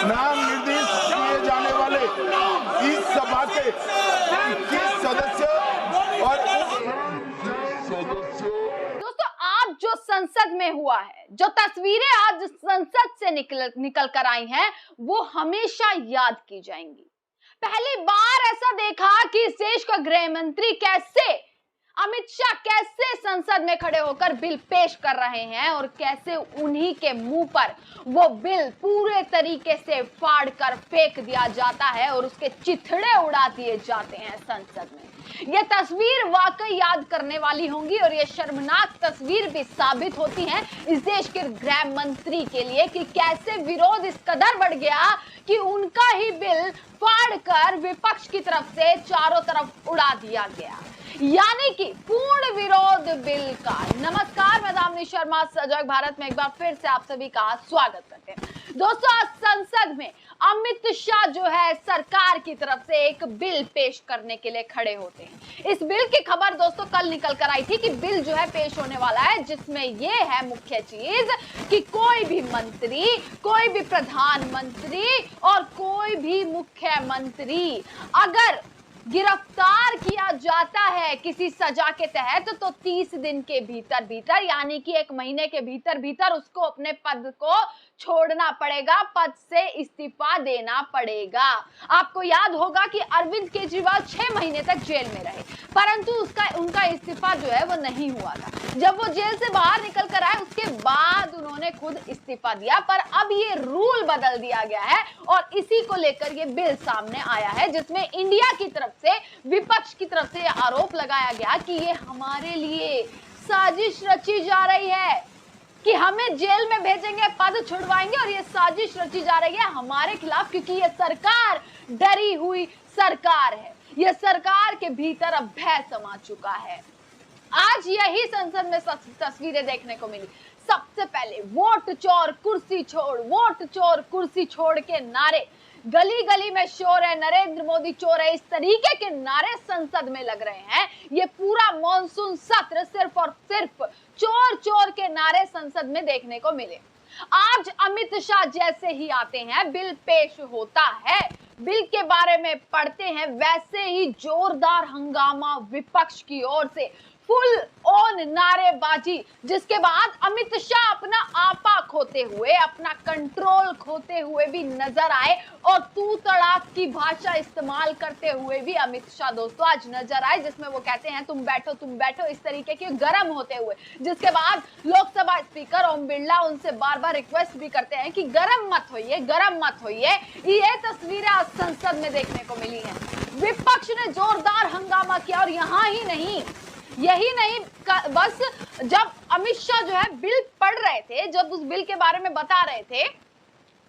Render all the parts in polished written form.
नाम निर्देश किए जाने वाले इस सभा के 21 सदस्य और दोस्तों, आज जो संसद में हुआ है, जो तस्वीरें आज संसद से निकल कर आई हैं, वो हमेशा याद की जाएंगी। पहली बार ऐसा देखा कि इस देश का गृह मंत्री कैसे, अमित शाह कैसे संसद में खड़े होकर बिल पेश कर रहे हैं और कैसे उन्हीं के मुंह पर वो बिल पूरे तरीके से फाड़ कर फेंक दिया जाता है और उसके चिथड़े उड़ा दिए जाते हैं संसद में। ये तस्वीर वाकई याद करने वाली होंगी और ये शर्मनाक तस्वीर भी साबित होती है इस देश के गृह मंत्री के लिए कि कैसे विरोध इस कदर बढ़ गया कि उनका ही बिल फाड़ कर विपक्ष की तरफ से चारों तरफ उड़ा दिया गया, यानी कि पूर्ण विरोध बिल का। नमस्कार, मैं दामिनी शर्मा सजग भारत में एक बार फिर से आप सभी का स्वागत करते हैं। दोस्तों, आज संसद में अमित शाह जो है सरकार की तरफ से एक बिल पेश करने के लिए खड़े होते हैं। इस बिल की खबर दोस्तों कल निकल कर आई थी कि बिल जो है पेश होने वाला है, जिसमें ये है मुख्य चीज कि कोई भी मंत्री, कोई भी प्रधानमंत्री और कोई भी मुख्यमंत्री अगर गिरफ्तार किया जाता है किसी सजा के तहत तो 30 दिन के भीतर यानी कि 1 महीने के भीतर उसको अपने पद को छोड़ना पड़ेगा, पद से इस्तीफा देना पड़ेगा। आपको याद होगा कि अरविंद केजरीवाल 6 महीने तक जेल में रहे, परंतु उनका इस्तीफा जो है वो नहीं हुआ था। जब वो जेल से बाहर निकल कर आए उसके बाद उन्होंने खुद इस्तीफा दिया, पर अब ये रूल बदल दिया गया है और इसी को लेकर ये बिल सामने आया है, जिसमें इंडिया की तरफ से, विपक्ष की तरफ से आरोप लगाया गया कि ये हमारे लिए साजिश रची जा रही है कि हमें जेल में भेजेंगे, पद छुड़वाएंगे और ये साजिश रची जा रही है हमारे खिलाफ, क्योंकि ये सरकार डरी हुई सरकार है। ये सरकार के भीतर अब भय समा चुका है। आज यही संसद में तस्वीरें देखने को मिली। सबसे पहले वोट चोर कुर्सी छोड़, वोट चोर कुर्सी छोड़ के नारे, गली गली में शोर है, नरेंद्र मोदी चोर है, इस तरीके के नारे संसद में लग रहे हैं। ये पूरा मॉनसून सत्र सिर्फ और सिर्फ चोर चोर के नारे संसद में देखने को मिले। आज अमित शाह जैसे ही आते हैं, बिल पेश होता है, बिल के बारे में पढ़ते हैं, वैसे ही जोरदार हंगामा विपक्ष की ओर से, फुल ऑन नारेबाजी, जिसके बाद अमित शाह अपना आपा खोते हुए, अपना कंट्रोल खोते हुए भी नजर आए और तू तड़ाक की भाषा इस्तेमाल करते हुए भी अमित शाह दोस्तों आज नजर आए, जिसमें वो कहते हैं तुम बैठो, इस तरीके के गर्म होते हुए। जिसके बाद लोकसभा स्पीकर ओम बिरला उनसे बार बार रिक्वेस्ट भी करते हैं कि गर्म मत होइए। ये तस्वीरें आज संसद में देखने को मिली है। विपक्ष ने जोरदार हंगामा किया और यही नहीं बस जब अमित शाह जो है बिल पढ़ रहे थे, जब उस बिल के बारे में बता रहे थे,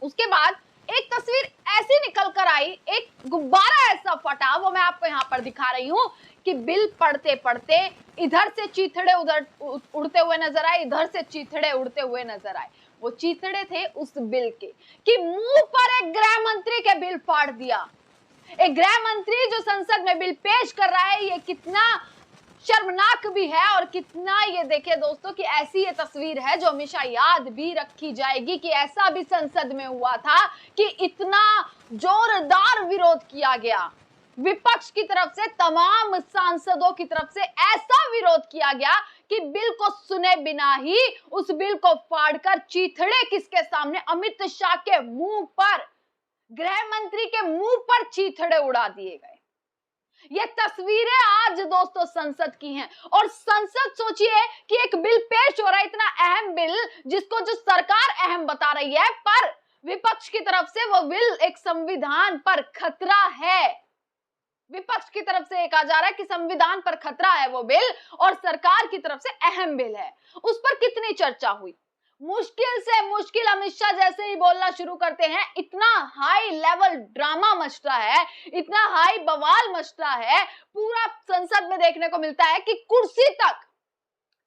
उसके बाद एक तस्वीर ऐसी निकल कर आई, एक गुब्बारा ऐसा फटा, वो मैं आपको यहाँ पर दिखा रही हूँ कि बिल पढ़ते पढ़ते इधर से चीथड़े उधर उड़ते हुए नजर आए, इधर से चीथड़े उड़ते हुए नजर आए। वो चीथड़े थे उस बिल के कि मुंह पर एक गृह मंत्री के बिल फाड़ दिया। एक गृह मंत्री जो संसद में बिल पेश कर रहा है, ये कितना शर्मनाक भी है और कितना, ये देखिए दोस्तों कि ऐसी ये तस्वीर है जो हमेशा याद भी रखी जाएगी कि ऐसा भी संसद में हुआ था कि इतना जोरदार विरोध किया गया विपक्ष की तरफ से, तमाम सांसदों की तरफ से ऐसा विरोध किया गया कि बिल को सुने बिना ही उस बिल को फाड़कर चीथड़े किसके सामने, अमित शाह के मुंह पर, गृह मंत्री के मुंह पर चीथड़े उड़ा दिए गए। ये तस्वीरें आज दोस्तों संसद की हैं और संसद, सोचिए कि एक बिल पेश हो रहा है, इतना अहम बिल जिसको जो सरकार अहम बता रही है, पर विपक्ष की तरफ से वो बिल एक संविधान पर खतरा है। विपक्ष की तरफ से कहा जा रहा है कि संविधान पर खतरा है वो बिल और सरकार की तरफ से अहम बिल है। उस पर कितनी चर्चा हुई। मुश्किल से मुश्किल अमित शाह जैसे ही बोलना शुरू करते हैं, इतना हाई लेवल ड्रामा मचता है, इतना हाई बवाल मचता है, पूरा संसद में देखने को मिलता है कि कुर्सी तक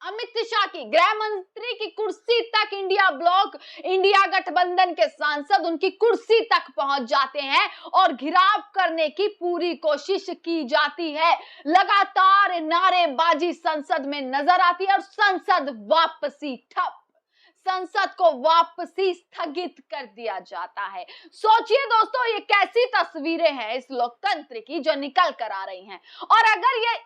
अमित शाह की, गृह मंत्री की कुर्सी तक इंडिया ब्लॉक, इंडिया गठबंधन के सांसद उनकी कुर्सी तक पहुंच जाते हैं और घिराव करने की पूरी कोशिश की जाती है। लगातार नारेबाजी संसद में नजर आती है और संसद वापसी ठप। संसद को वापसी स्थगित कर दिया जाता है। सोचिए दोस्तों, ये कैसी तस्वीरें हैं इस लोकतंत्र की जो निकल कर आ रही हैं। और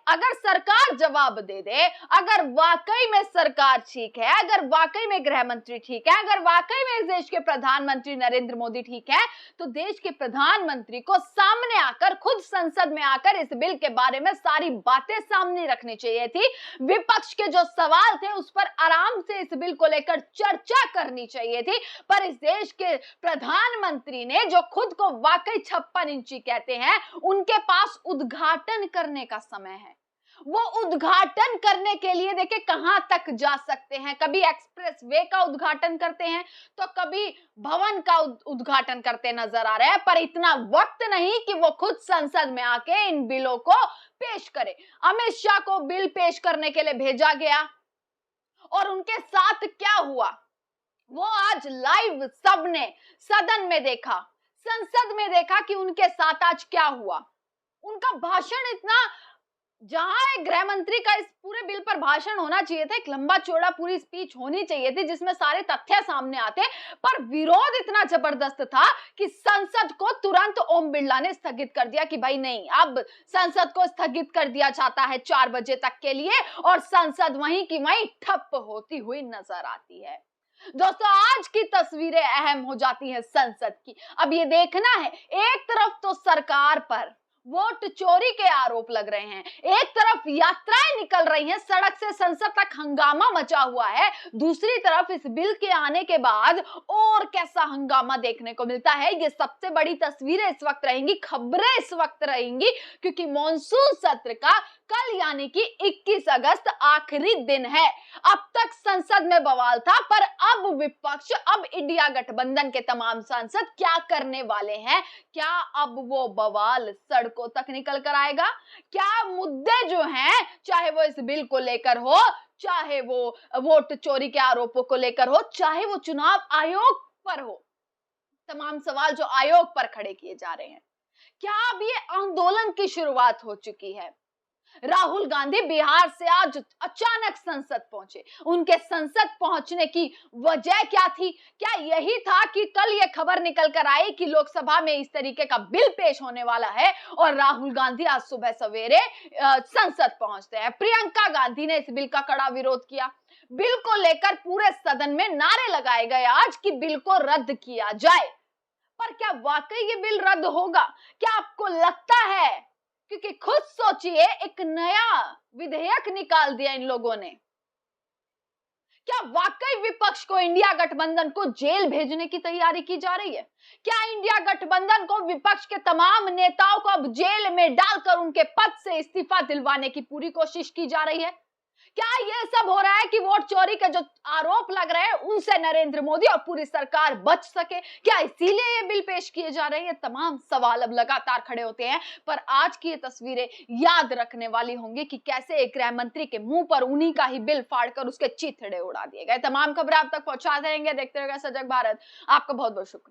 अगर सरकार जवाब दे दे, अगर वाकई में सरकार ठीक है, अगर वाकई में गृह मंत्री ठीक है, अगर वाकई में इस देश के प्रधानमंत्री नरेंद्र मोदी ठीक है, तो देश के प्रधानमंत्री को सामने आकर, खुद संसद में आकर इस बिल के बारे में सारी बातें सामने रखनी चाहिए थी। विपक्ष के जो सवाल थे उस पर आराम से इस बिल को लेकर चर्चा करनी चाहिए थी। पर इस देश के प्रधानमंत्री ने, जो खुद को वाकई 56 इंची कहते हैं, उनके पास उद्घाटन करने का समय है। वो उद्घाटन करने के लिए देखिए कहां तक जा सकते हैं। कभी एक्सप्रेस वे का उद्घाटन करते हैं तो कभी भवन का उद्घाटन करते नजर आ रहे हैं, पर इतना वक्त नहीं कि वो खुद संसद में आके इन बिलों को पेश करे। अमित शाह को बिल पेश करने के लिए भेजा गया और उनके साथ क्या हुआ वो आज लाइव सबने सदन में देखा, संसद में देखा कि उनके साथ आज क्या हुआ। उनका भाषण इतना, जहां गृह मंत्री का इस पूरे बिल पर भाषण होना चाहिए था, एक लंबा चौड़ा पूरी स्पीच होनी चाहिए थी जिसमें सारे तथ्य सामने आते, पर विरोध इतना जबरदस्त था कि संसद को तुरंत ओम बिरला ने स्थगित कर दिया कि भाई नहीं, अब संसद को स्थगित कर दिया जाता है 4 बजे तक के लिए, और संसद वहीं की वहीं ठप होती हुई नजर आती है। दोस्तों, आज की तस्वीरें अहम हो जाती है संसद की। अब ये देखना है, एक तरफ तो सरकार पर वोट चोरी के आरोप लग रहे हैं, एक तरफ यात्राएं निकल रही हैं, सड़क से संसद तक हंगामा मचा हुआ है, दूसरी तरफ इस बिल के आने के बाद और कैसा हंगामा देखने को मिलता है। ये सबसे बड़ी तस्वीरें इस वक्त रहेंगी, खबरें इस वक्त रहेंगी, क्योंकि मॉनसून सत्र का कल यानी कि 21 अगस्त आखिरी दिन है। अब तक संसद में बवाल था, पर अब विपक्ष, अब इंडिया गठबंधन के तमाम सांसद क्या करने वाले हैं? क्या अब वो बवाल सड़कों तक निकल कर आएगा? क्या मुद्दे जो हैं, चाहे वो इस बिल को लेकर हो, चाहे वो वोट चोरी के आरोपों को लेकर हो, चाहे वो चुनाव आयोग पर हो, तमाम सवाल जो आयोग पर खड़े किए जा रहे हैं, क्या अब ये आंदोलन की शुरुआत हो चुकी है? राहुल गांधी बिहार से आज अचानक संसद पहुंचे। उनके संसद पहुंचने की वजह क्या थी? क्या यही था कि कल ये खबर निकल कर आई कि लोकसभा में इस तरीके का बिल पेश होने वाला है और राहुल गांधी आज सुबह सवेरे संसद पहुंचते हैं। प्रियंका गांधी ने इस बिल का कड़ा विरोध किया। बिल को लेकर पूरे सदन में नारे लगाए गए आज कि बिल को रद्द किया जाए। पर क्या वाकई ये बिल रद्द होगा? क्या आपको लगता है? क्योंकि खुद सोचिए, एक नया विधेयक निकाल दिया इन लोगों ने। क्या वाकई विपक्ष को, इंडिया गठबंधन को जेल भेजने की तैयारी की जा रही है? क्या इंडिया गठबंधन को, विपक्ष के तमाम नेताओं को अब जेल में डालकर उनके पद से इस्तीफा दिलवाने की पूरी कोशिश की जा रही है? क्या ये सब हो रहा है कि वोट चोरी के जो आरोप लग रहे हैं उनसे नरेंद्र मोदी और पूरी सरकार बच सके? क्या इसीलिए ये बिल पेश किए जा रहे हैं? तमाम सवाल अब लगातार खड़े होते हैं। पर आज की ये तस्वीरें याद रखने वाली होंगी कि कैसे एक गृह मंत्री के मुंह पर उन्हीं का ही बिल फाड़कर उसके चीथड़े उड़ा दिए गए। तमाम खबरें आप तक पहुंचा देंगे। देखते रहिएगा सजग भारत। आपका बहुत बहुत शुक्रिया।